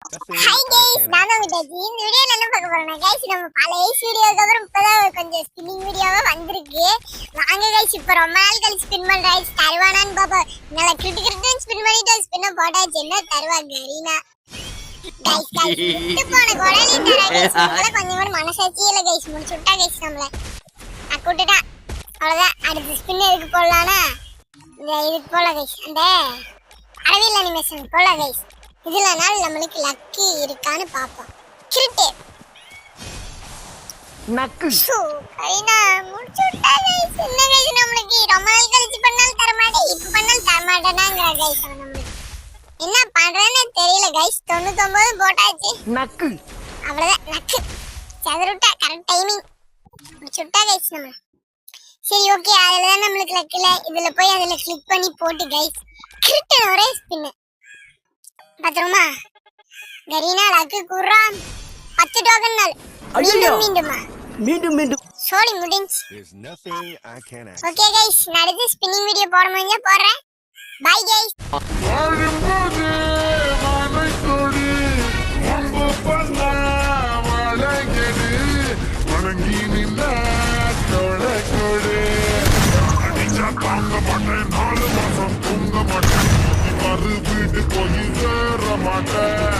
Hi guys, நான் தான் உங்க டஜி. இந்த வீடியோல என்ன பார்க்க போறோம்னா கைஸ், நம்ம பழைய வீடியோக்கு அப்புறம் இப்பதான் கொஞ்சம் ஸ்பின்னிங் வீடியோவா வந்திருக்கு. வாங்க கைஸ், இப்போ ரொம்ப நாள் கழிச்சு ஸ்பின் பண்ற கைஸ். தருவானான்னு பாப்போம். நல்லா கிரிட்டு ஸ்பின் பண்ணிட்டு ஸ்பின்ன போட்டாச்சு. என்ன தருவா கரீனா கைஸ். விட்டு போன கொடலி தர கைஸ். கொஞ்சம் கூட மனசாட்சியே இல்ல கைஸ். முடிச்சு விட்டா கைஸ் நம்மள. அக்கூட்டுட்டா அவ்வளவுதான். அடுத்த ஸ்பின் எதுக்கு போடலாம்னா இந்த இதுக்கு போல கைஸ். அந்த அரவியல் அனிமேஷன் போல கைஸ். இதுல நாள் நம்மளுக்கு லக்கி இருக்கான்னு பாப்போம். கிரிட்டு நக்கு கரீனா முடிச்சு விட்டா கைஸ். என்ன கைஸ், நம்மளுக்கு ரொம்ப நாள் கழிச்சு பண்ணாலும் தர மாட்டேன், இப்ப பண்ணாலும் தர மாட்டேனாங்கிற கைஸ். நம்மளுக்கு என்ன பண்றேன்னு தெரியல கைஸ். 99 போட்டாச்சு. நக்கு அவ்வளவுதான். நக்கு சதுருட்டா கரெக்ட் டைமிங். முடிச்சு விட்டா கைஸ் நம்ம. சரி ஓகே, அதுலதான் நம்மளுக்கு லக் இல்ல. இதுல போய் அதுல கிளிக் பண்ணி போட்டு கைஸ் கிரிட்டு ஒரே ஸ்பின் பத்திரமா. கரீனா லக்கு குர்ரா 10 டோக்கன் நாள். மீண்டும் சோலி முடிஞ்சு. ஓகே கைஸ், நான் அடுத்து ஸ்பின்னிங் வீடியோ போட முடிஞ்சா போடுறேன். Bye guys. வீட்டுக்கு போய் சேர மாட்டேன்.